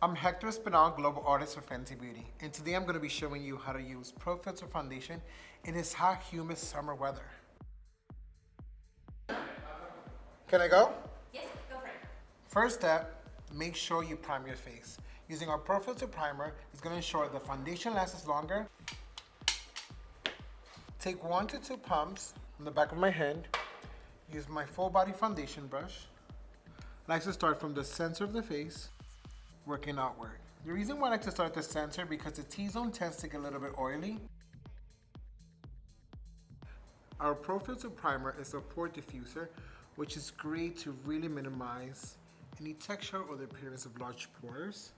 I'm Hector Spinal, Global Artist for Fenty Beauty, and today I'm going to be showing you how to use Pro Filter Foundation in this hot, humid summer weather. Can I go? Yes, go for it. First step, make sure you prime your face. Using our Pro Filter Primer is going to ensure the foundation lasts longer. Take 1 to 2 pumps on the back of my hand. Use my full body foundation brush. I like to start from the center of the face, working outward. The reason why I like to start at the center because the T-zone tends to get a little bit oily. Our Pro Filter Primer is a pore diffuser, which is great to really minimize any texture or the appearance of large pores,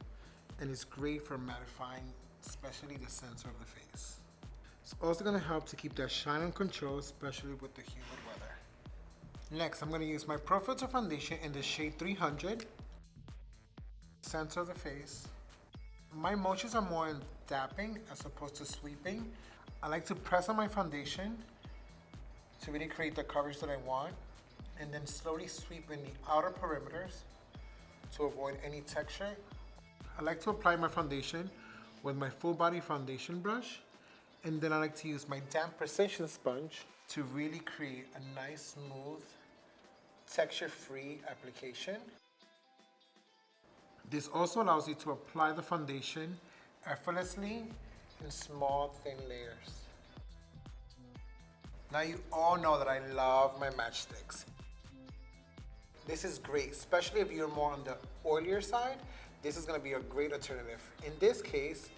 and it's great for mattifying, especially the center of the face. It's also going to help to keep that shine and control, especially with the humid weather. Next, I'm going to use my Pro Filter Foundation in the shade 300, center of the face. My motions are more in dapping as opposed to sweeping. I like to press on my foundation to really create the coverage that I want, and then slowly sweep in the outer perimeters to avoid any texture. I like to apply my foundation with my full body foundation brush, and then I like to use my damp precision sponge to really create a nice, smooth, texture-free application. This also allows you to apply the foundation effortlessly in small, thin layers. Now you all know that I love my matchsticks. This is great, especially if you're more on the oilier side. This is gonna be a great alternative. In this case,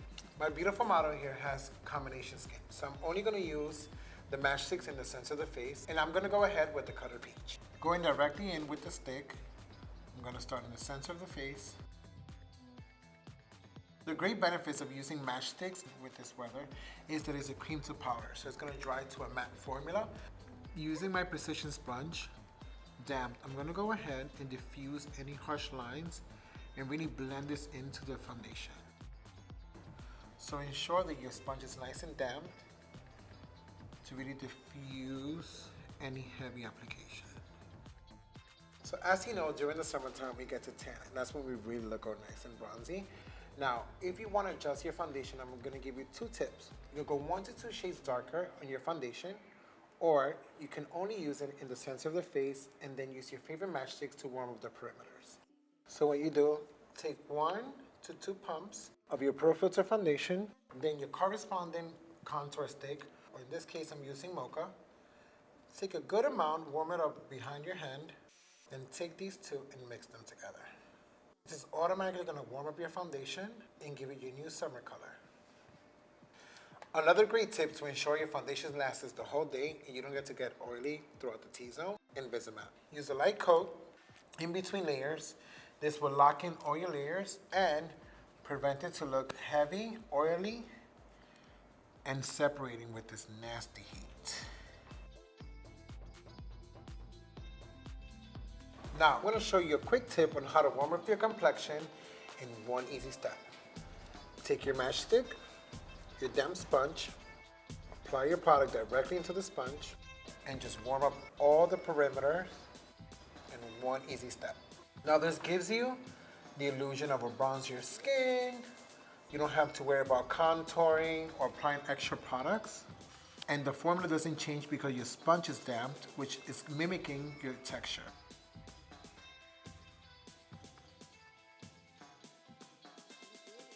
my beautiful model here has combination skin. So I'm only gonna use the matchsticks in the center of the face, and I'm gonna go ahead with the Cutter Peach. Going directly in with the stick, I'm gonna start in the center of the face. The great benefits of using matchsticks with this weather is that it's a cream to powder, so it's gonna dry to a matte formula. Using my precision sponge, damped, I'm gonna go ahead and diffuse any harsh lines and really blend this into the foundation. So ensure that your sponge is nice and damp to really diffuse any heavy application. So as you know, during the summertime we get to tan, and that's when we really look all nice and bronzy. Now, if you want to adjust your foundation, I'm going to give you 2 tips. You'll go 1 to 2 shades darker on your foundation, or you can only use it in the center of the face and then use your favorite matchsticks to warm up the perimeters. So what you do, take 1 to 2 pumps of your Pro Filter foundation, then your corresponding contour stick, or in this case I'm using Mocha. Take a good amount, warm it up behind your hand, then take these 2 and mix them together. This is automatically going to warm up your foundation and give you your new summer color. Another great tip to ensure your foundation lasts the whole day and you don't get to get oily throughout the T-zone, Invisimatte. Use a light coat in between layers. This will lock in all your layers and prevent it to look heavy, oily, and separating with this nasty heat. Now, I'm going to show you a quick tip on how to warm up your complexion in one easy step. Take your matchstick, your damp sponge, apply your product directly into the sponge, and just warm up all the perimeter in one easy step. Now, this gives you the illusion of a bronzier skin. You don't have to worry about contouring or applying extra products. And the formula doesn't change because your sponge is damped, which is mimicking your texture.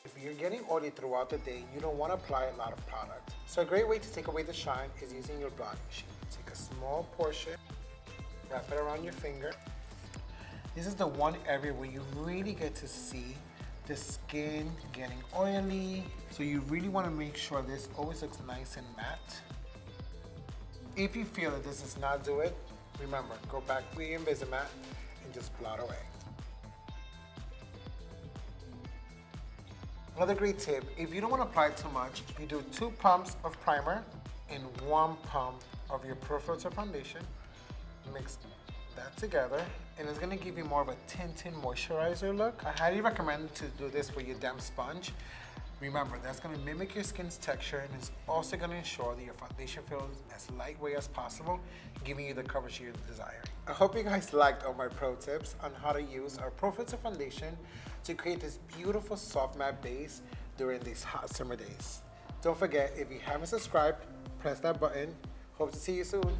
If you're getting oily throughout the day, you don't want to apply a lot of product. So a great way to take away the shine is using your blotting sheet. Take a small portion, wrap it around your finger. This is the one area where you really get to see the skin getting oily. So you really want to make sure this always looks nice and matte. If you feel that this does not do it, remember, go back with your Invisimatte and just blot away. Another great tip, if you don't want to apply too much, you do 2 pumps of primer and 1 pump of your Pro Filter foundation. Mix that together, and it's going to give you more of a tinted moisturizer look. I highly recommend to do this with your damp sponge. Remember, that's going to mimic your skin's texture and it's also going to ensure that your foundation feels as lightweight as possible, giving you the coverage you desire. I hope you guys liked all my pro tips on how to use our Pro Filter foundation to create this beautiful soft matte base during these hot summer days. Don't forget, if you haven't subscribed, press that button. Hope to see you soon.